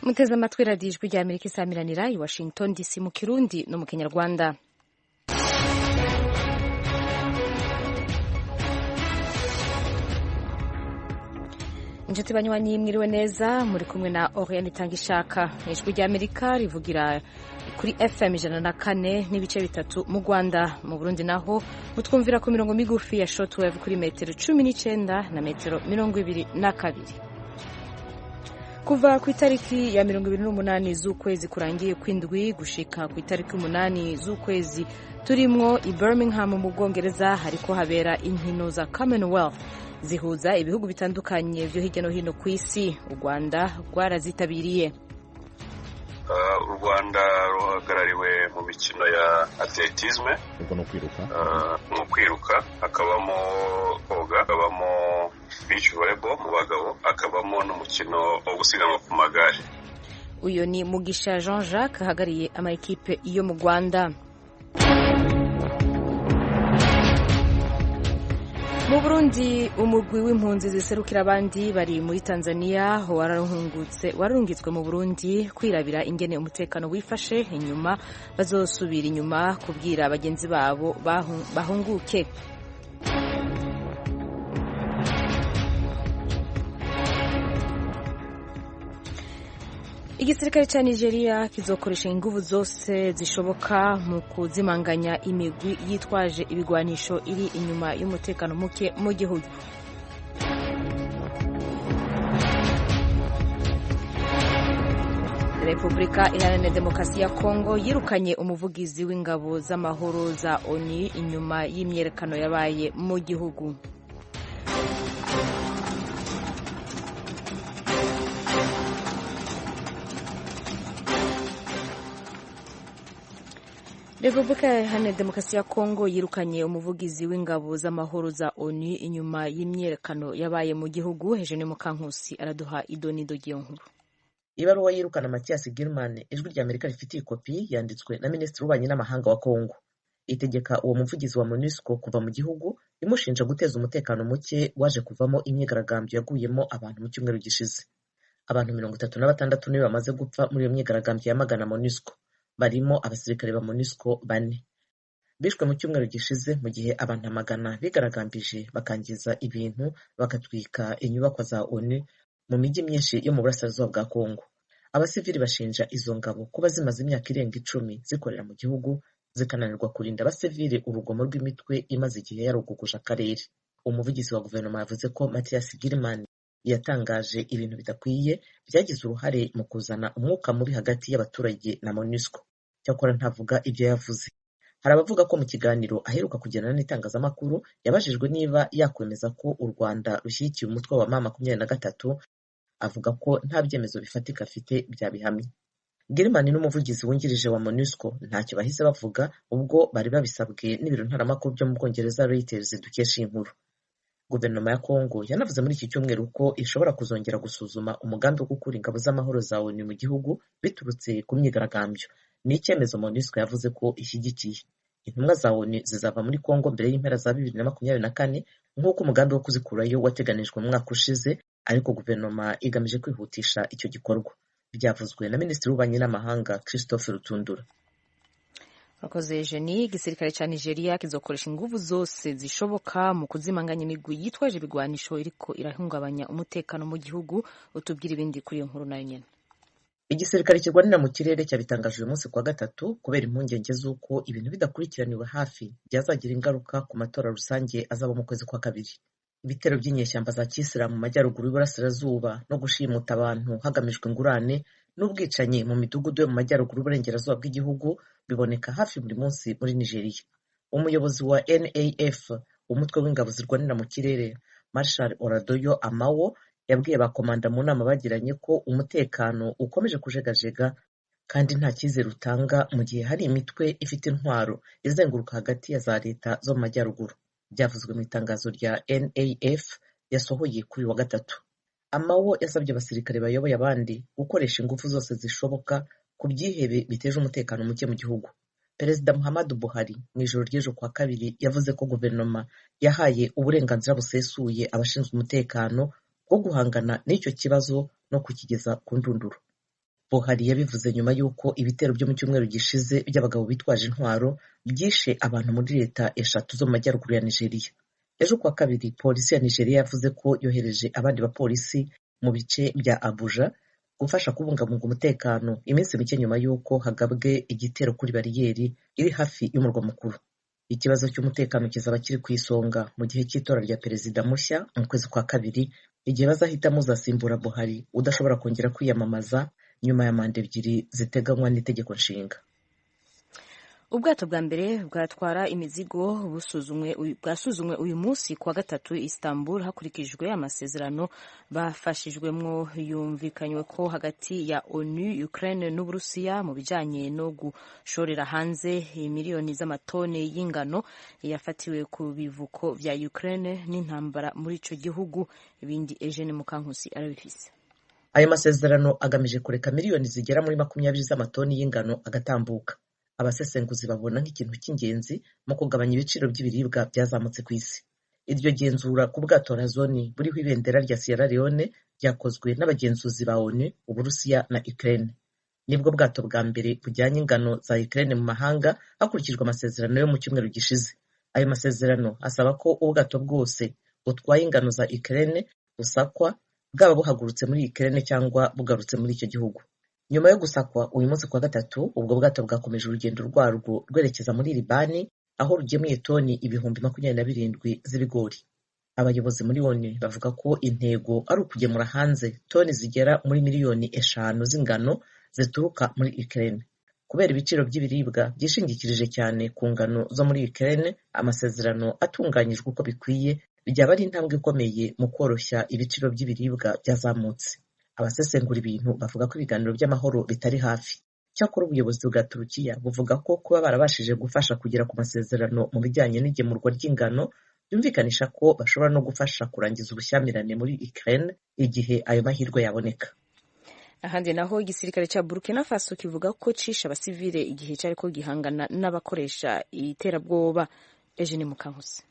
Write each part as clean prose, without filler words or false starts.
muteze amatwi radiyo ijwi rya Amerika isamiranira i Washington DC mu Kirundi no mu Kinyarwanda. Inshuti banywanyi mwiriwe neza, muri kumwe na Oriane Tangishaka. Ijwi rya Amerika rivugira kuri FM 104 n'ibice bitatu mu Rwanda. Mu Burundi naho mutwumvira ku mirongo migufi ya shortwave kuri metero 19 na metero 22. Kuva ku itariki ya 28 z'ukwezi kurangiye kw'indwi gushika ku itariki 8 z'ukwezi turimwo i Birmingham mu Bwongereza hariko habera inkino za Commonwealth zihuza ibihugu bitandukanye vyo hirya no hino ku isi. U Rwanda rwarazitabiriye. U Rwanda ruhagarariwe mu mikino ya atletisme no kwiruka, hakabamo koga, hakabamo beach volleyball mu bagabo, hakabamo n'umukino wo gusiganwa ku magare. Uyo ni Mugisha Jean-Jacques ahagariye amakipe yo mu Rwanda. Mu Burundi umugwi w'impunzi ziserukira abandi bari muri Tanzania wararungitswe mu Burundi kwirabira ingene umutekano wifashe, inyuma bazosubira inyuma kubwira bagenzi babo bahunguke. Igisirikare ca Nigeria kizokoresha inguvu zose zishoboka mu kuzimanganya imigwi yitwaje ibigwanisho iri inyuma y'umutekano muke mu gihugu. Repubulika Iharanira Demokarasi ya Kongo yirukanye umuvugizi w'ingabo z'amahoro za ONU inyuma y'imyerekano yabaye mu gihugu. Repubulika Iharanira Demokarasi ya Kongo yirukanye umuvugizi w'ingabo z'amahoro za ONU inyuma y'imyerekano yabaye mu gihugu. Eugene Mukankusi araduha idonido ry'iyo nkuru. Ibaruwa yirukana Mathias Gilman ijwi rya Amerika rifitiye ikopi yanditswe na Minisitiri w'Ububanyi n'Amahanga wa Kongo. Itegeka uwo muvugizi wa MONUSCO kuva mu gihugu, imushinja guteza umutekano muke waje kuvamo imyigaragambyo yaguyemo abantu mu cyumweru gishize. Abantu 36 nibo bamaze gupfa muri iyo myigaragambyo yamagana MONUSCO. Barimo abasirikare ba MONUSCO 4 bishwe mu cyumweru gishize, mu gihe abantu amagana bigaragambije bakangiza ibintu bagatwika inyubako za ONU mu mijyi myinshi yo mu burasirazuba bwa Kongo. Abasivili bashinja izo ngabo kuba zimaze imyaka irenga 10 zikorera mu gihugu zikananirwa kurinda abasivili urugomo rw'imitwe imaze igihe yaruguguje akarere. Umuvugizi wa guverinoma yavuze ko Mathias Gilman yatangaje ibintu bidakwiye byagize uruhare mu kuzana umwuka mubi hagati y'abaturage na MONUSCO. Cyakora ntavuga ibyo yavuze. Hari abavuga ko mu kiganiro aheruka kugirana n'itangazamakuru yabajijwe niba yakwemeza ko u Rwanda rushyigikiye umutwe wa M23, avuga ko nta byemezo bifatika afite byabihamye. Gilman n'umuvugizi wungirije wa MONUSCO ntacyo bahise bavuga ubwo bari babisabwe n'ibiro ntaramakuru byo mu Bwongereza Reuters dukesha inkuru. Guverinoma ya Kongo yanavuze muri iki cyumweru ko ishobora kuzongera gusuzuma umugambi wo gukura ingabo z'amahoro za ONU mu gihugu biturutse ku myigaragambyo. Ni icyemezo MONUSCO yavuze ko ishyigikiye. Intumwa za ONU zizava muri Kongo mbere y'impera za 2024 nk'uko umugambi wo kuzikurayo wateganijwe mu mwaka ushize, ariko guverinoma igamije kwihutisha icyo gikorwa. Byavuzwe na Minisitiri w'Ububanyi n'Amahanga Christophe Rutundura. Akoze Eugenie, igisirikare ca Nigeria kizokoresha inguvu zose zishoboka mu kuzimanganya imigwi yitwaje ibigwanisho iriko irahungabanya umutekano mu gihugu. Utubwira ibindi kuri iyo nkuru nayo nyene. Igisirikare kirwanira mu kirere cyabitangaje uyu munsi kwa gatatu kubera impungenge z'uko ibintu bidakurikiraniwe hafi byazagira ingaruka ku matora rusange azaba mu kwezi kwa kabiri. Ibitero by'inyeshyamba za Kisilamu mu majyaruguru y'Uburasirazuba no gushimuta abantu hagamijwe ingurane n'ubwicanyi mu midugudu yo mu majyaruguru y'uburengerazuba bw'igihugu biboneka hafi buri munsi muri Nigeria. Umuyobozi wa NAF, umutwe w'ingabo zirwanira mu kirere, Marshal Oladoyo Amawo, yabwiye bakomanda mu nama bagiranye ko umutekano ukomeje kujegajega kandi nta cyizere utanga mu gihe hari imitwe ifite intwaro izenguruka hagati ya za leta zo mu majyaruguru. Byavuzwe mu itangazo rya NAF yasohoye kuri wa gatatu. Amawo yasabye abasirikare bayoboye abandi gukoresha ingufu zose zishoboka ku byihebe biteje umutekano muke mu gihugu. Perezida Muhammadu Buhari mu ijoro ry'ejo kwa kabiri yavuze ko guverinoma yahaye uburenganzira busesuye abashinzwe umutekano bwo guhangana n'icyo kibazo no kukigeza ku ndunduro. Buhari yabivuze nyuma y'uko ibitero byo mu cyumweru gishize by'abagabo bitwaje intwaro byishe abantu muri leta 3 zo mu majyaruguru ya Nigeria. Ejo kuwa kabiri polisi ya Nigeria yavuze ko yohereje abandi bapolisi mu bice bya Abuja gufasha kubungabunga umutekano iminsi mike nyuma y'uko hagabwe igitero kuri bariyeri iri hafi y'umurwa mukuru. Ikibazo cy'umutekano kizaba kiri ku isonga mu gihe cy'itora rya perezida mushya mu kwezi kwa kabiri, igihe bazahitamo uzasimbura Buhari udashobora kongera kwiyamamaza nyuma ya manda 2 ziteganywa n'itegeko nshinga. Ubwato bwa mbere bwatwara imizigo bwasuzumwe uyu munsi kuwa gatatu Istanbul hakurikijwe amasezerano bafashijwemwo yumvikanywe ko hagati ya ONU, Ukraine n'Uburusiya mu bijanye no gushorera hanze miliyoni z'amatone y'ingano yafatiwe ku bivuko vya Ukraine n'intambara muri ico gihugu. Ibindi Eugene Mukankusi arabifise. Ayo masezerano agamije kureka miliyoni zigera muri 20 z'amatoni y'ingano agatambuka. Abasesenguzi babona nk'ikintu cy'ingenzi mu kugabanya ibiciro by'ibiribwa byazamutse ku isi. Iryo genzura ku bwato Razoni buriho ibendera rya Sierra Leone ryakozwe n'abagenzuzi ba ONU, Uburusiya na Ukraine. Nibwo bwato bwa mbere bujyanye ingano za Ukraine mu mahanga hakurikijwe amasezerano yo mu cyumweru gishize. Ayo masezerano asaba ko ubwato bwose butwaye ingano za Ukraine busakwa, bwaba buhagurutse muri Ukraine cyangwa bugarutse muri icyo gihugu. Nyuma yo gusakwa uyu munsi kwa gatatu, ubwo bwato bwakomeje urugendo rwarwo rwerekeza muri Libani aho rugemuye toni 27,000 z'ibigori. Abayobozi muri ONU bavuga ko intego ari ukugemura hanze toni zigera muri miliyoni 5 z'ingano zituruka muri Ukraine. Kubera ibiciro by'ibiribwa byishingikirije cyane ku ngano zo muri Ukraine, amasezerano atunganyijwe uko bikwiye byaba ari intambwe ikomeye mu koroshya ibiciro by'ibiribwa byazamutse. Abasesengura ibintu bavuga ko ibiganiro by'amahoro bitari hafi. Cyakora ubuyobozi bwa Turukiya buvuga ko kuba barabashije gufasha kugera ku masezerano mu bijyanye n'igemurwa ry'ingano byumvikanisha ko bashobora no gufasha kurangiza ubushyamirane muri Ukraine igihe ayo mahirwe yaboneka. Ahandi naho igisirikare cya Burkina Faso kivuga ko cisha abasivile igihe cyariko gihangana n'abakoresha iterabwoba. Eugene Mukankusi.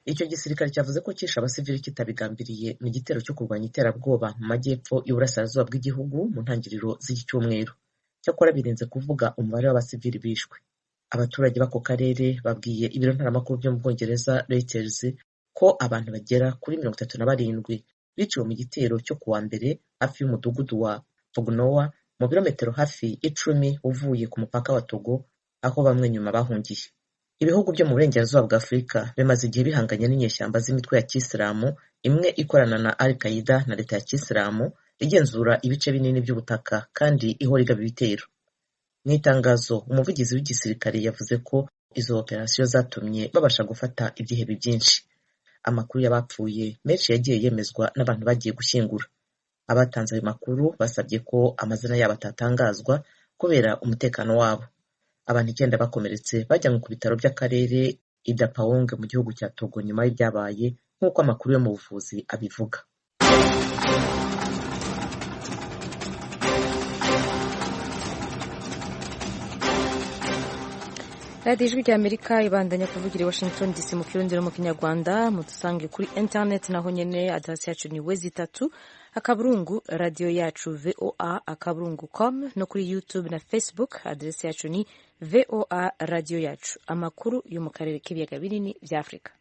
Icyo gisirikare cyavuze ko cisha abasivili kitabigambiriye mu gitero cyo kurwanya iterabwoba mu majyepfo y'uburasirazuba bw'igihugu mu ntangiriro z'iki cyumweru. Cyakora birenze kuvuga umubare w'abasivili bishwe. Abaturage b'ako karere babwiye ibiro ntaramakuru byo mu Bwongereza Reuters ko abantu bagera kuri 37 biciwe mu gitero cyo kuwa mbere hafi y'umudugudu wa Tognoa mu birometero hafi 10 uvuye ku mupaka wa Togo, aho bamwe nyuma bahungiye. Ibihugu byo mu burengerazuba bwa Afurika bimaze igihe bihanganye n'inyeshyamba z'imitwe ya Kisilamu, imwe ikorana na Al-Qaeda na leta ya Kisilamu igenzura ibice binini by'ubutaka kandi ihora igaba ibitero. Mu itangazo, umuvugizi w'igisirikare yavuze ko izo operasiyo zatumye babasha gufata ibyihebe byinshi. Amakuru y'abapfuye menshi yagiye yemezwa n'abantu bagiye gushyingura. Abatanze ayo makuru basabye ko amazina yabo atatangazwa kubera umutekano wabo. Abantu 9 bakomeretse bajyanywe ku bitaro by'akarere Idapawong mu gihugu cya Togo nyuma y'ibyabaye nk'uko amakuru yo mu buvuzi abivuga. Radio Ijwi ry'Amerika ibandanya kuvugira i Washington DC mu Kirundi no mu Kinyarwanda. Mutusange kuri internet naho nyene adresse yacu ni wezi3 akaburungu radio yacu voa.com no kuri YouTube na Facebook adresse yacu ni VOA radio yacu. Amakuru yo mu karere k'ibiyaga binini vya Afrika.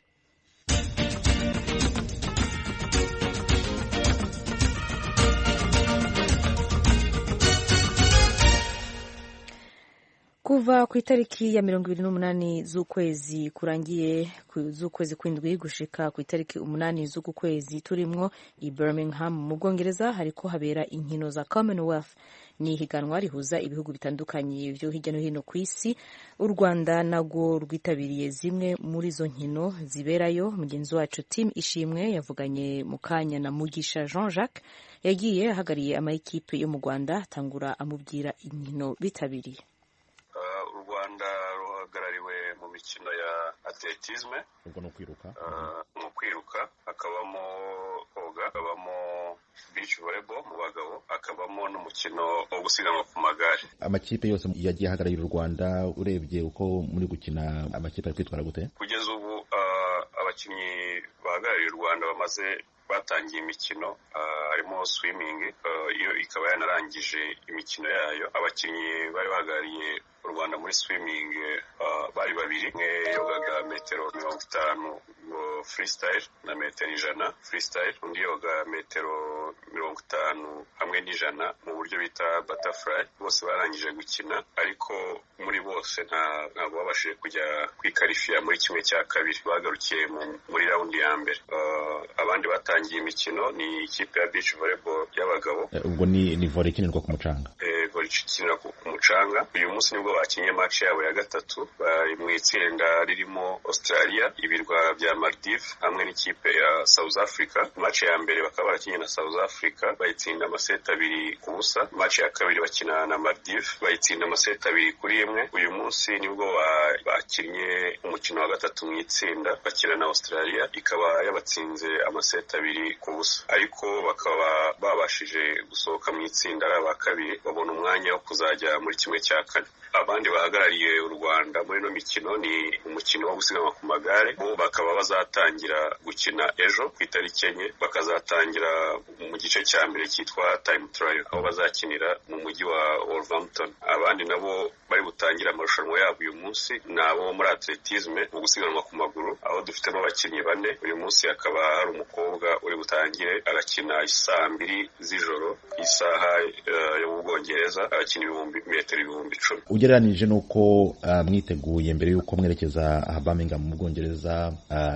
Kuva ku itariki ya 28 z'ukwezi kurangiye z'ukwezi kw'indwi gushika ku itariki 8 z'uku kwezi turimwo i Birmingham mu Bwongereza hariko habera inkino za Commonwealth. Ni higanwa rihuza ibihugu bitandukanye byo hirya no hino ku isi. U Rwanda nago rwitabiriye zimwe muri zo nkino ziberayo. Mugenzi wacu Tim Ishimwe yavuganye mu kanya na Mugisha Jean-Jacques yagiye ahagariye amayikipe yo mu Rwanda atangura amubwira inkino bitabiriye. U Rwanda ruhagarariwe mu mikino ya atletisme, ubwo no kwiruka, hakabamo koga, hakabamo beach volleyball mu bagabo, hakabamo n'umukino wo gusiganwa ku magare. Amakipe yose yagiye ahagararira u Rwanda, urebye uko muri gukina amakipe ari kwitwara gute? Kugeza ubu abakinnyi bahagarariye u Rwanda bamaze batangiye imikino harimo swimming, iyo ikaba yanarangije imikino yayo. Abakinnyi bari bahagarariye u Rwanda muri swimming bari babiri, umwe yogaga metero 50 freestyle na metero 100 freestyle, undi yoga metero 50 hamwe n'ijana mu buryo bita butterfly. Bose barangije gukina, ariko muri bose ntabwo babashije kujya kwikarifiya muri kimwe cya kabiri, bagarukiye muri raundi ya mbere. Abandi batangiye imikino ni ikipe ya beach volleyball y'abagabo. Ubwo ni volley ikinirwa ku mucanga. Volley ikinirwa ku mucanga. Uyu munsi nibwo bakinye match yabo ya gatatu, bari mu itsinda ririmo Australia, ibirwa bya Maldives hamwe n'ikipe ya South Africa. Match ya mbere bakaba bakinye na South Africa, bayitsinda amaseti 2-0. Match ya kabiri bakina na Maldives, bayitsinda amaseti 2-1. Uyu munsi nibwo bakinye umukino wa gatatu mu itsinda, bakina na Australia, ikaba yabatsinze amaseti 2-0, ariko bakaba babashije gusohoka mu itsinda ari aba kabiri, babona umwanya wo kuzajya muri kimwe cya kane. Abandi bahagarariye u Rwanda muri no mikino ni umukino wo gusiganwa ku magare, bo bakaba bazatangira gukina ejo ku itariki 4, bakazatangira mu gice cya mbere cyitwa time trial, aho bazakinira mu mujyi wa Wolverhampton. Abandi nabo bari butangira amarushanwa yabo uyu munsi nabo muri atletisme mu gusiganwa ku maguru, aho dufitemo abakinnyi 4. Uyu munsi hakaba hari umukobwa uri butangire agakina isaa 2 z'ijoro isaha yo mu Bwongereza, arakina metero 10,000. Ugereranije nuko mwiteguye mbere yuko mwerekeza Birmingham mu Bwongereza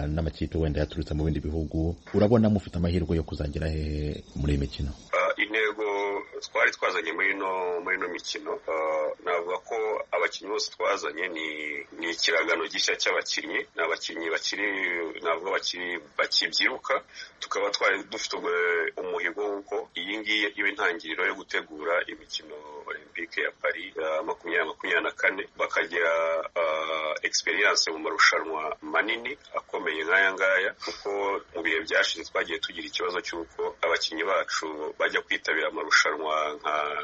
n'amakipe wenda yaturutse mu bindi bihugu, urabona mufite amahirwe yo kuzagera hehe muri imikino? Intego twari twazanye muri no mikino, navuga ko abakinnyi bose twazanye ni ikiragano gishya cy'abakinnyi, n'abakinnyi bakibyiruka. Tukaba twari dufite umuhigo w'uko iyi ngiyi iba intangiriro yo gutegura imikino Olympique ya Paris 2024, bakagira experience mu marushanwa manini akomeye nk'aya ngaya, kuko mu bihe byashize twagiye tugira ikibazo cy'uko abakinnyi bacu bajya kwitabira amarushanwa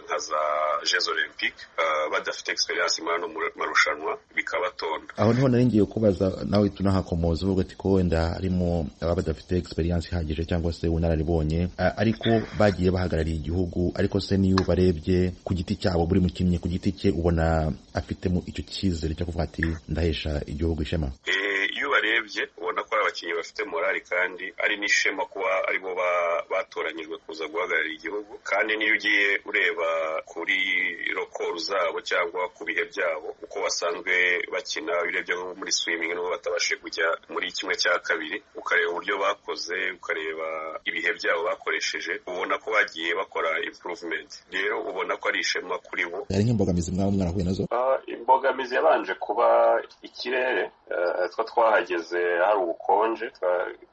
nka za Jeux Olympiques badafite experience muri ano marushanwa, bikabatonda. Aho niho nari ngiye kubaza nawe tunahakomoza uvuga ati ko wenda harimo abadafite experience ihagije cyangwa se unararibonye, ariko bagiye bahagarariye igihugu. Ariko se niyo barebye ku giti cyabo, buri mukinnyi ku giti cye ubona afitemo icyo cyizere cyo kuvuga ati ndahesha igihugu ishema? Iyo barebye ubona ko abakinnyi bafite morali, kandi ari n'ishema kuba aribo batoranyijwe kuza guhagararira igihugu. Kandi niyo ugiye ureba kuri rokoro zabo cyangwa ku bihe byabo uko basanzwe bakina, urebye nko muri swimming nubwo batabashije kujya muri kimwe cya kabiri, ukareba uburyo bakoze, ukareba ibihe byabo bakoresheje, ubona ko bagiye bakora improvement. Rero ubona ko ari ishema kuri bo. Hari nk'imbogamizi mwarahuye nazo? Imbogamizi yabanje kuba ikirere. Twahageze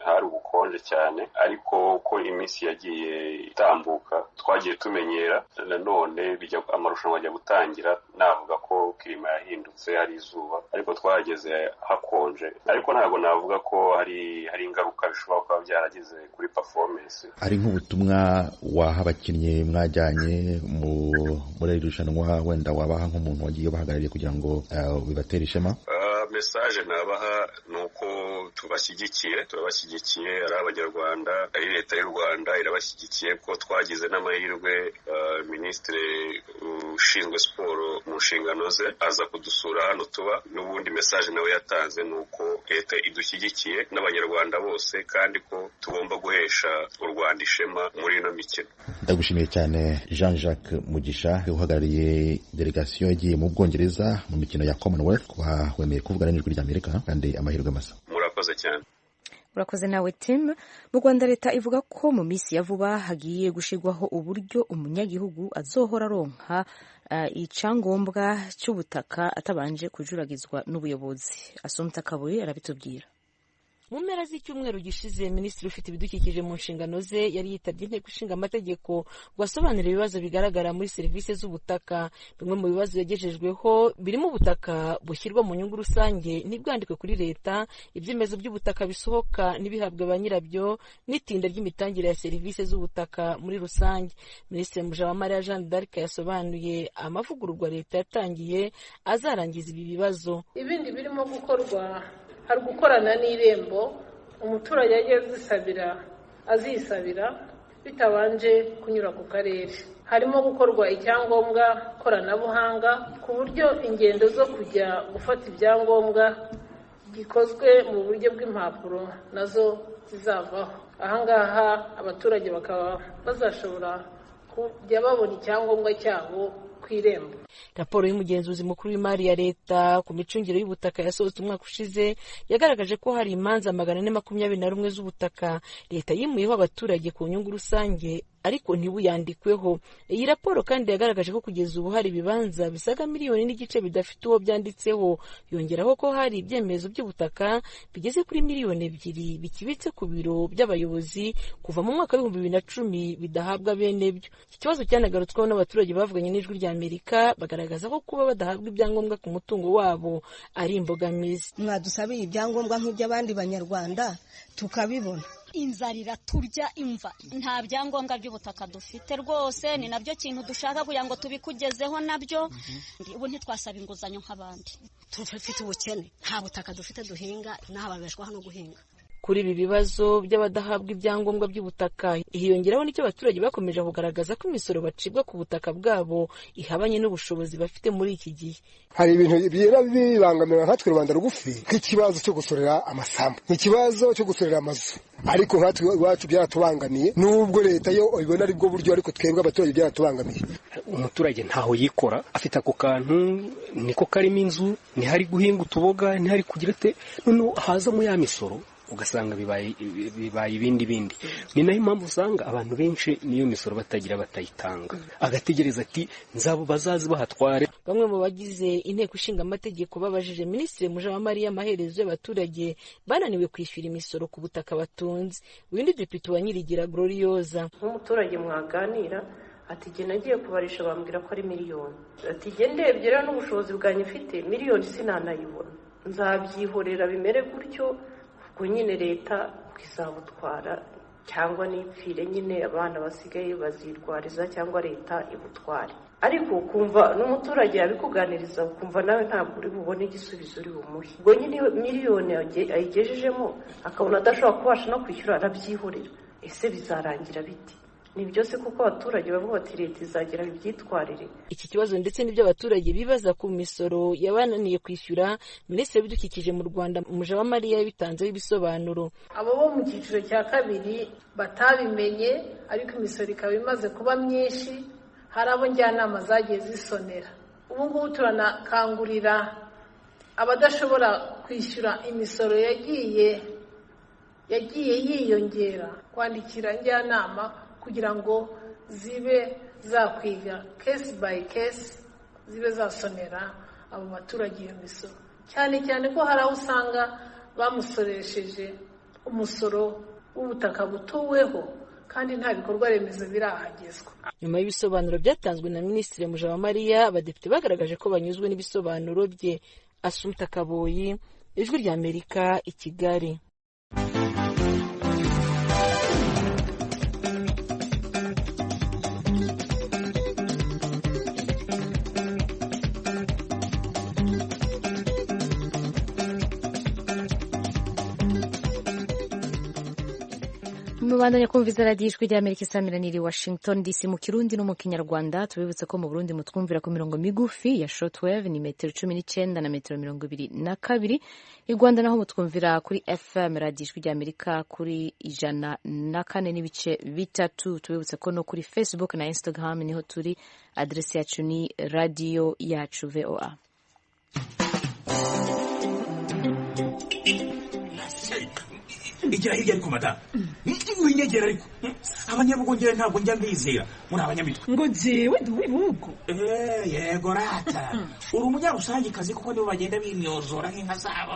hari ubukonje cyane, ariko uko iminsi yagiye itambuka twagiye tumenyera. Nanone amarushanwa ajya gutangira, navuga ko klima yahindutse, hari izuba, ariko twahageze hakonje. Ariko ntabwo navuga ko hari ingaruka bishobora kuba byarageze kuri performance. Hari nk'ubutumwa waha abakinnyi mwajyanye muri irushanwa, wenda wabaha nk'umuntu wagiye bahagarariye kugira ngo bibatere ishema? Message nabaha nuko turabashyigikiye ari abanyarwanda, ari leta y'u Rwanda irabashyigikiye, ko twagize n'amahirwe Minisitiri ushinzwe siporo mu nshingano ze aza kudusura hano tuba. N'ubundi message nawe yatanze nuko leta idushyigikiye n'abanyarwanda bose, kandi ko tugomba guhesha u Rwanda ishema muri ino mikino. Ndagushimiye cyane Jean-Jacques Mugisha, uhagarariye delegation yagiye mu Bwongereza mu mikino ya Commonwealth, kuba wemeye kuvugana n'ijwi ry'Amerika, kandi amahirwe masa. Murakoze cyane. Urakoze nawe Tim. Mu Rwanda leta ivuga ko mu minsi ya vuba hagiye gushirwaho uburyo umunyagihugu azohora aronka icyangombwa cy'ubutaka atabanje kujuragizwa n'ubuyobozi. Assumpta Kabuye arabitubwira. Mu mpera z'icyumweru gishize, Minisitiri ufite ibidukikije mu nshingano ze yari yitabye inteko ishinga amategeko ngo asobanure ibibazo bigaragara muri serivisi z'ubutaka. Bimwe mu bibazo yagejejweho birimo ubutaka bushyirwa mu nyungu rusange ntibwandikwe kuri leta, ibyemezo by'ubutaka bisohoka ntibihabwe ba nyirabyo, n'itinda ry'imitangire ya serivisi z'ubutaka muri rusange. Minisitiri Mujawamariya Jeanne d'Arc yasobanuye amavugururwa leta yatangiye azarangiza ibi bibazo. Ibindi birimo gukorwa hari gukorana n'Irembo, umuturage yagiye dusabira azisabira bitabanje kunyura ku karere. Harimo gukorwa icyangombwa koranabuhanga ku buryo ingendo zo kujya gufata ibyangombwa gikozwe mu buryo bw'impapuro nazo zizavaho. Ahangaha abaturage bakaba bazashobora kujya babona icyangombwa cyabo ku irembo. Raporo y'umugenzuzi mukuru w'imari ya leta ku micungire y'ubutaka yasohotse umwaka ushize yagaragaje ko hari imanza 421 z'ubutaka leta yimuyeho abaturage ku nyungu rusange ariko ntibuyandikweho. Iyi raporo kandi yagaragaje ko kugeza ubu hari ibibanza bisaga miliyoni n'igice bidafite uwo byanditseho, yongeraho ko hari ibyemezo by'ubutaka bigeze kuri miliyoni 2 bikibitse ku biro by'abayobozi kuva mu mwaka wa 2010 bidahabwa bene byo. Iki kibazo cyanagarutsweho n'abaturage bavuganye n'Ijwi ry'Amerika bagaragaza ko kuba badahabwa ibyangombwa ku mutungo wabo ari imbogamizi. Mwadusabiye ibyangombwa nk'iby'abandi banyarwanda tukabibona. Inzara iraturya imva, nta byangombwa by'ubutaka dufite rwose, ni nabyo kintu dushaka kugira ngo tubikugezeho nabyo. Ubu ntitwasaba inguzanyo nk'abandi, turafite ubukene, nta butaka dufite duhinga, n'ababeshwa hano guhinga. Kuri ibi bibazo by'abadahabwa ibyangombwa by'ubutaka hiyongeraho n'icyo abaturage bakomeje kugaragaza ko imisoro bacibwa ku butaka bwabo ihabanye n'ubushobozi bafite muri iki gihe. Hari ibintu bibangamira nkatwe rubanda rugufi nk'ikibazo cyo gusorera amasambu, nk'ikibazo cyo gusorera amazu, ariko nkatwe iwacu byaratubangamiye nubwo leta yo ibona ari bwo buryo, ariko twebwe abaturage byaratubangamiye. Umuturage ntaho yikora, afite ako kantu niko karimo inzu, ntihari guhinga utuboga, ntihari kugira te, none hazamo ya misoro ugasanga bibaye ibindi. Ni nayo impamvu usanga abantu benshi niyo misoro batagira batayitanga, agategereza ati nzabo bazazi bahatware. Bamwe mu bagize inteko ishinga amategeko babajije Minisitiri Mujawamariya amaherezo y'abaturage bananiwe kwishyura imisoro ku butaka batunze. Windi Depite wa Nyirigira Gloriosa: nk'umuturage mwaganira ati jye nagiye kubarisha bambwira ko ari miliyoni, ati jye ndebye rero n'ubushobozi bwanyu mfite miliyoni sinanayibona, nzabyihorera bimere gutyo, ubwo nyine leta izabutwara cyangwa nipfire nyine abana basigaye bazirwariza cyangwa leta ibutware. Ariko kumva n'umuturage yabikuganiriza ukumva nawe ntabwo uri bubone igisubizo uri bumuhe. Ubwo nyine miliyoni ayigejejemo akabona adashobora kubasha no kwishyura, arabyihorera. Ese bizarangira biti? Ni byose kuko abaturage bavuga bati leta izagera ibyitwarire. Iki kibazo ndetse n'ibyo abaturage bibaza ku misoro yabananiye kwishyura, Minisitiri w'Ibidukikije mu Rwanda Mujawamariya yabitanzeho ibisobanuro. Abo bo mu cyiciro cya kabiri batabimenye ariko imisoro ikaba imaze kuba myinshi, hari abo njyanama zagiye zisonera. Ubu ngubu turanakangurira abadashobora kwishyura imisoro yagiye yiyongera kwandikira njyanama kugira ngo zibe zakwiga case by case, zibe zasonera abo baturage iyo misoro. Cyane ko hari aho usanga bamusoresheje umusoro w'ubutaka butuweho kandi nta bikorwa remezo birahagezwa. Nyuma y'ibisobanuro byatanzwe na Minisitiri Mujawamariya, abadepite bagaragaje ko banyuzwe n'ibisobanuro bye. Assumpta Kaboyi, Ijwi ry'Amerika, i Kigali. Mubandanya kumviza radiyo Ijwi ry'Amerika isamiraniye Washington DC mu Kirundi no mu Kinyarwanda. Tubibutse ko mu Burundi mutwumvira ku mirongo migufi ya shortwave ni metero 19 na metero 22. I Rwanda naho mutwumvira kuri FM radiyo Ijwi ry'Amerika kuri 104 n'ibice bitatu. Tubibutse ko no kuri Facebook na Instagram niho turi, adresi yacu ni radio yacu VOA. Igira hirya ariko mata winyegera ariko abanyabugongera ntabwo njya mbizera muri abanyamitwe ngo jewe nduwibugo yego rata uri umunyarusangi kazi kuko nibo bagenda bimyozora nk'inka zabo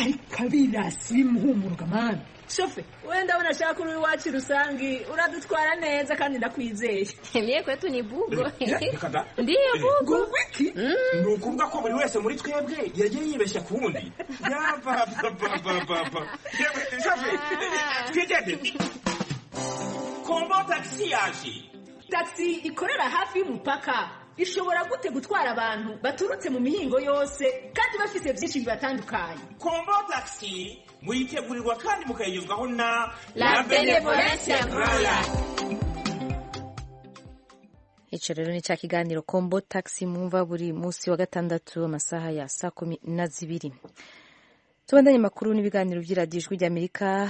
ariko abirasi bimuhumuruka mani shofe wenda abona shaka uri wacu rusangi uradutwara neza kandi ndakwizeye. Mie kwetu ni bugo. Ndiyo bugo. Wiki? Nukuvuga ko buri wese muri twebwe yagiye yibeshya ku wundi. Yaba. Shofe. Twigende. Kombo taxi yaje. Taxi ikorera hafi y'umupaka. ishobora gute gutwara abantu baturutse mu mihingo yose kandi bafise byinshi bibatandukanye? Kombo Taxi muyitegurirwa kandi mukayigezwaho na La Benevolencia Royal. Ico rero ni ca kiganiro Kombo Taxi mwumva buri musi wa gatandatu amasaha ya 12:00. Tubandanye makuru n'ibiganiro by'iradiyo Ijwi ry'Amerika.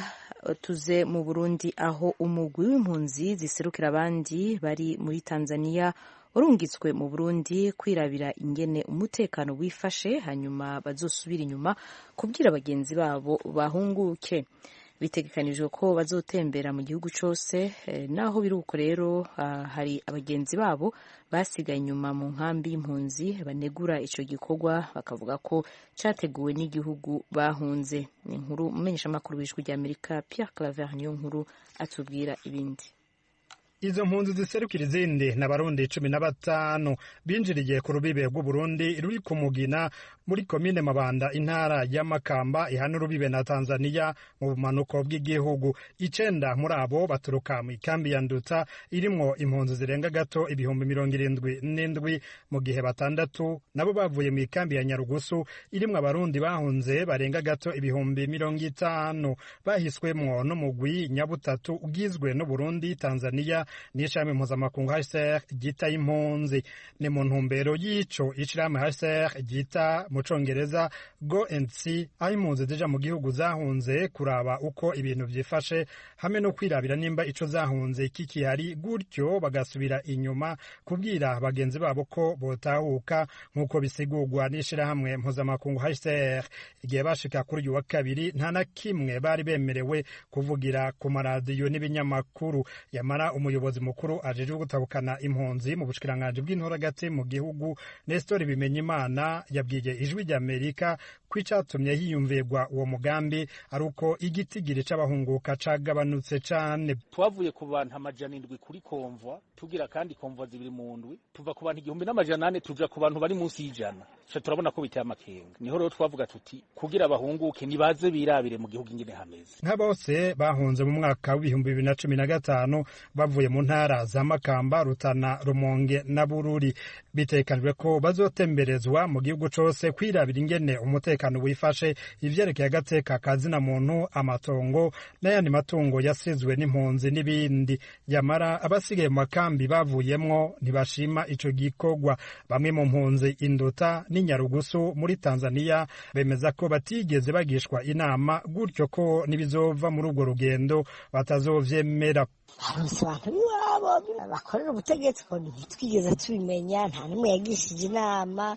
Tuze mu Burundi aho umugwi w'impunzi ziserukira abandi bari muri Tanzania urungitswe mu Burundi kwirabira ingene umutekano wifashe hanyuma bazosubira inyuma kubwira bagenzi babo bahunguke. Bitegekanijwe ko bazotembera mu gihugu cyose, naho biruko rero hari abagenzi babo basigaye inyuma mu nkambi y'impunzi banegura ico gikorwa bakavuga ko categuwe n'igihugu bahunze. Ni inkuru umenyesha makuru w'Ijwi ry'Amerika Pierre Claver niyo nkuru atubwira ibindi. Izo mpunzi ziserukira izindi n'abarundi 15 binjiriye ku rubibe rw'Uburundi ruri ku Mugina muri komine Mabanda intara ya Makamba ihana urubibe na Tanzania mu bumanuko bw'igihugu. 9 muri abo baturuka mu ikambi ya Nduta irimwo impunzi zirenga gato 77,000 mu gihe 6 nabo bavuye mu ikambi ya Nyarugusu irimwo abarundi bahunze barenga gato 50,000 bahiswemwo n'umugwi nyabutatu ugizwe n'u Burundi, Tanzania n'ishami mpuzamakungu HCR gita impunzi. Ni mu ntumbero y'ico ishirahamwe HCR gita mu Congereza Go and See aho impunzi zija mu gihugu zahunze kuraba uko ibintu vyifashe hamwe no kwirabira nimba ico zahunze kikihari, gutyo bagasubira inyuma kubwira bagenzi babo ko botahuka nk'uko bisigurwa n'ishirahamwe mpuzamakungu HCR. Igihe bashika kuri uyu wa kabiri nta na kimwe bari bemerewe kuvugira ku maradiyo n'ibinyamakuru. Yamara umuyobozi mukuru ajejwe gutabukana impunzi mu bushikiranganje bw'intoragati mu gihugu Nestor Bimenyimana yabwiye Ijwi ry'Amerika ko icatumye hiyumvirwa uwo mugambi ari uko igitigiri c'abahunguka cagabanutse cane. Twavuye ku bantu 700 kuri komvwa tugira kandi komvwa zibiri mu ndwi tuva ku bantu 1,400 tuja ku bantu bari munsi y'ijana. Turabona ko biteye amakenga. Niho rero twavuga tuti kugira abahunguke nibaze birabire mu gihugu ingene hameze. Nka bose bahunze mu mwaka wa 2015 bavuye mu ntara za Makamba, Rutana, Rumonge na Bururi. Bitekanijwe ko bazotemberezwa mu gihugu cose kwirabira ingene umutekano wifashe, ivyerekeye agateka kazina muntu, amatongo n'ayandi matungo yasizwe n'impunzi n'ibindi. Yamara abasigaye mu makambi bavuyemwo ntibashima ico gikorwa. Bamwe mu mpunzi Induta n'Inyarugusu muri Tanzania bemeza ko batigeze bagishwa inama, gutyo ko nibizova muri urwo rugendo batazovyemera. Abantu biwabo bakorera ubutegetsi ko ntitwigeze tubimenya, nta n'umwe yagishije inama,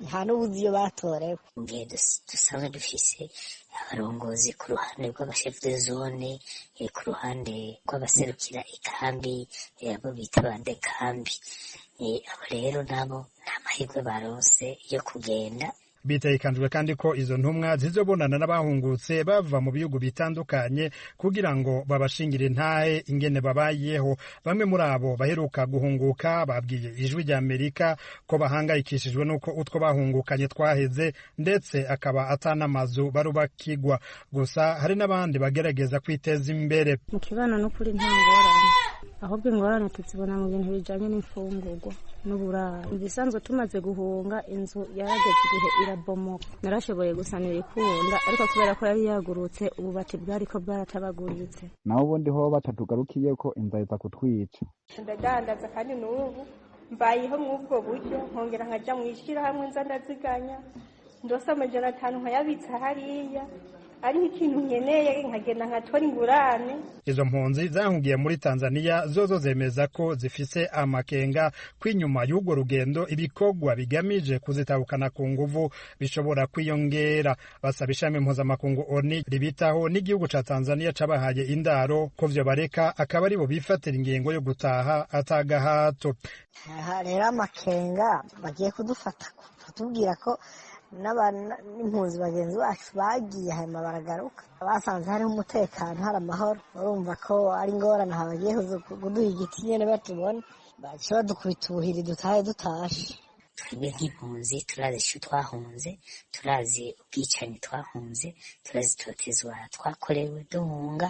nta n'ubuzi iyo batorewe. Ngiye dusanzwe dufise abarongozi ku ruhande rw'abashefu de zone, ku ruhande rw'abaserukira ikambi, abo bita bande kambi. Abo rero nabo nta mahirwe baronse yo kugenda. Bitekanijwe kandi ko izo ntumwa zizobonana n'abahungutse bava mu bihugu bitandukanye kugira ngo babashingire intahe ingene babayeho. Bamwe muri abo baheruka guhunguka babwiye Ijwi ry'Amerika ko bahangayikishijwe nuko utwo bahungukanye twaheze, ndetse akaba atanamazu barubakigwa. Gusa hari n'abandi bagerageza kwiteza imbere. Mu kibano no kuri nta ngorane, ahubwo ingorane tuzibona mu bintu bijanye n'imfungurwa n'uburaro. Ibisanzwe tumaze guhunga inzu yarageze igihe irabomoka, narashoboye gusanira ikunda, ariko kubera ko yari yagurutse ububati bwariko bwaratabaguritse. Naho ubundi ho batatugarukiye ko inzara iza kutwica. Ndadandaza kandi n'ubu mbayeho mw'ubwo buryo, nkongera nkaja mw'ishirahamwe nza ndaziganya, ndose 500 nkayabitsa hariya, ari ikintu nkeneye nkagenda nkatora ingurane. Izo mpunzi zahungiye muri Tanzania zozo zemeza ko zifise amakenga kwinyuma y'urwo rugendo ibikorwa bigamije kuzitabukana ku nguvu bishobora kwiyongera. Basaba ishami mpuzamakungu ONU ribitaho n'igihugu ca Tanzania cabahaye indaro ko vyo bareka akaba aribo bifatira ingingo yo gutaha atagahato. Rero amakenga bagiye kudufata kutubwira ko n'impunzi bagenzi bacu bagiye hanyuma baragaruka, basanze hariho umutekano, hari amahoro. Urumva ko ari ingorane bagiye kuduha igiti nyene batubona, baca badukubita ubuhiri dutahe dutashe. Twebwe nk'impunzi turazi ico twahunze, turazi ubwicanyi twahunze, turazi itotezwa twakorewe duhunga.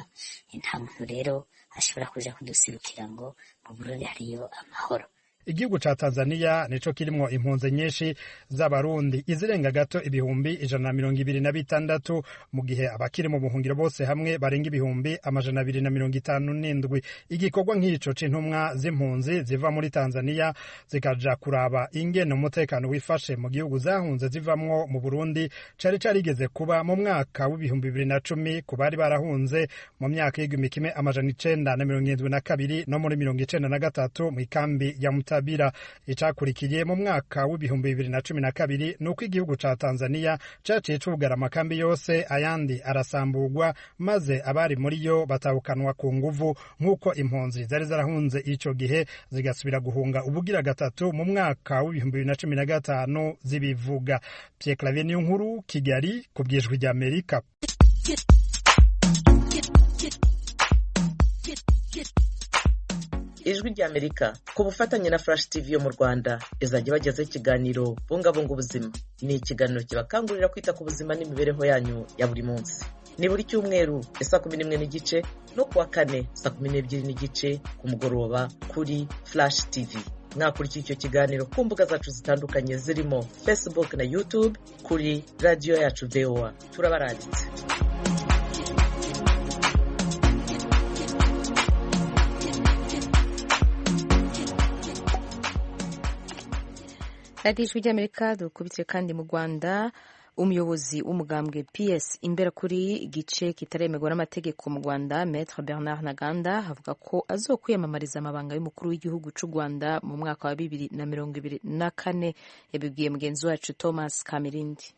Nta muntu rero ashobora kuja kudusirukira ngo mu Burundi hariyo amahoro. igihugu ca Tanzania nico kirimwo impunzi nyinshi z'abarundi izirenga gato ibihumbi 126 mu gihe abakiri mu buhungiro bose hamwe barenga ibihumbi 257. Igikorwa nk'ico c'intumwa z'impunzi ziva muri Tanzania zikaja kuraba ingene umutekano wifashe mu gihugu zahunze zivamwo mu Burundi cari carigeze kuba mu mwaka w'ibihumbi 2010 ku bari barahunze mu myaka y'igihumbi 1972 no muri 1993 mu ikambi ya Mutabira. Icakurikiye mu mwaka w'ibihumbi 2012 nuko igihugu ca Tanzania caciye cugara amakambi yose ayandi arasamburwa maze abari muri yo batahukanwa ku nguvu nk'uko impunzi zari zarahunze ico gihe zigasubira guhunga ubugira gatatu mu mwaka w'ibihumbi 2015 zibivuga. Pierre Claver Niyonkuru, Kigali, ku bw'Ijwi ry'Amerika. Ijwi ry'Amerika ku bufatanye na Flash TV yo mu Rwanda izajya bagezaho ikiganiro bungabunga ubuzima. Ni ikiganiro kibakangurira kwita ku buzima n'imibereho yanyu ya buri munsi. Ni buri cyumweru saa 11:30 no kuwa kane saa 12:30 ku mugoroba kuri Flash TV. Mwakurikira icyo kiganiro ku mbuga zacu zitandukanye zirimo Facebook na YouTube kuri radio yacu VOA. Turabaranditse. radiyo ijwi ry'Amerika dukubitire kandi mu Rwanda. Umuyobozi w'umugambwe PS imbere kuri igice kitaremerwa n'amategeko mu Rwanda, Maître Bernard Ntaganda avuga ko azokwiyamamariza amabanga y'umukuru w'igihugu cy'u Rwanda mu mwaka wa 2024. Yabibwiye mugenzi wacu Thomas Kamirindi.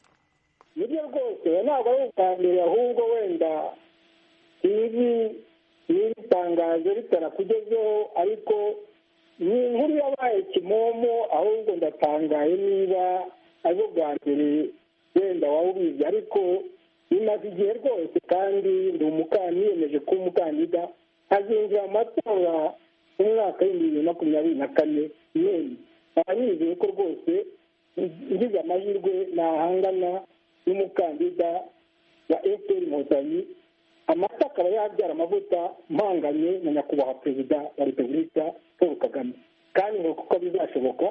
Nibyo rwose ntabwo ari ubwambere, ahubwo wenda iri tangazo ritarakugezeho, ariko ni inkuru yabaye kimomo, ahubwo ndatangaye niba ari ubwa mbere wenda waba ubizi, ariko bimaze igihe rwose, kandi ndi niyemeje kuba umukandida azinjira amatora mu mwaka w'2024. None nizeye ko rwose ngize amahirwe nahangana n'umukandida wa FPR Inkotanyi, amata akaba yabyara amavuta mpanganye na nyakubahwa perezida wa Repubulika Paul Kagame. Kandi ngo kuko bizashoboka,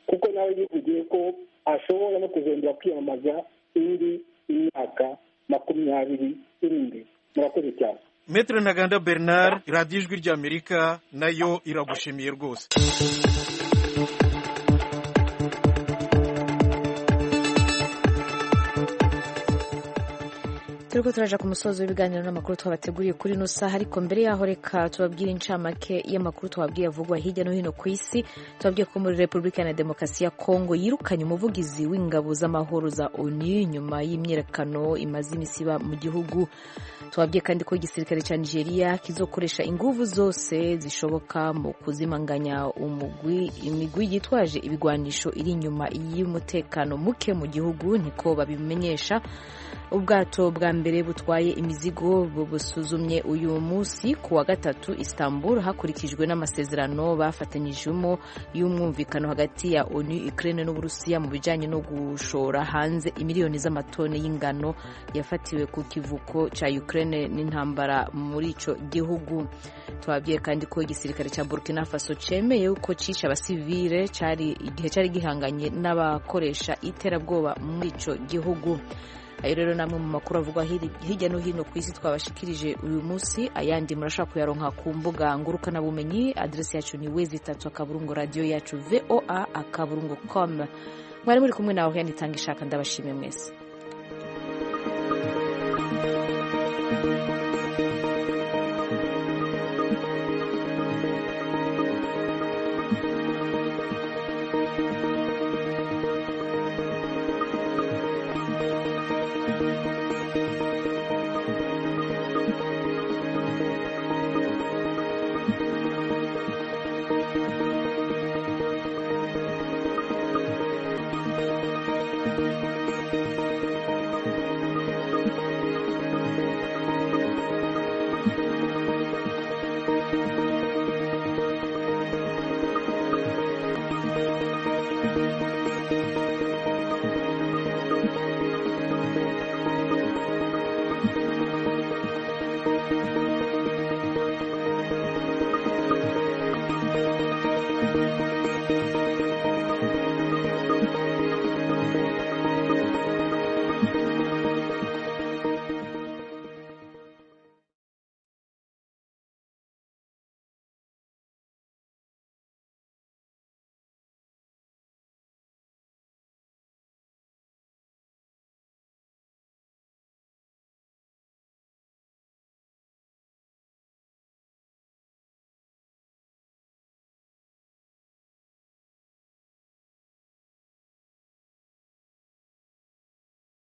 kuko nawe yivugiye ko ashobora no kuzongera kwiyamamaza indi imyaka 20 iri imbere. Murakoze cyane. Maître Ntaganda Bernard, radiyo ijwi ry'Amerika nayo iragushimiye rwose. Turiko turaja ku musozo w'ibiganiro n'amakuru twabateguriye kuri ino saha, ariko mbere yaho reka tubabwire incamake y'amakuru twabwiye avugwa hirya no hino ku isi. Tubabwiye ko muri Repubulika ya Demokarasi ya Kongo yirukanye umuvugizi w'ingabo z'amahoro za ONU nyuma y'imyiyerekano imaze imisi iba mu gihugu. Tubabwiye kandi ko igisirikare cya Nigeria kizokoresha inguvu zose zishoboka mu kuzimanganya imigwi yitwaje ibigwanisho iri inyuma y'umutekano muke mu gihugu, niko babimenyesha. Ubwato bwa mbere butwaye imizigo busuzumye uyu munsi ku wa gatatu Istanbul, hakurikijwe n'amasezerano bafatanyijemo y'umwumvikano hagati ya ONU, Ukraine n'Uburusiya mu bijanye no gushora hanze imiliyoni z'amatoni y'ingano yafatiwe ku kivuko ca Ukraine n'intambara muri ico gihugu. Twabwiye kandi ko igisirikare ca Burkina Faso cemeye uko cisha abasivile igihe cari gihanganye n'abakoresha iterabwoba muri ico gihugu. Ayo rero namwe mu makuru avugwa hirya no hino ku isi twabashikirije uyu munsi. Ayandi murashaka kuyaronka ku mbuga ngurukana bumenyi. Adresi yacu ni wezi3 radio yacu voa.com. Mwari muri kumwe nawe Yanitanga Ishaka, ndabashimiye mwese. Thank you.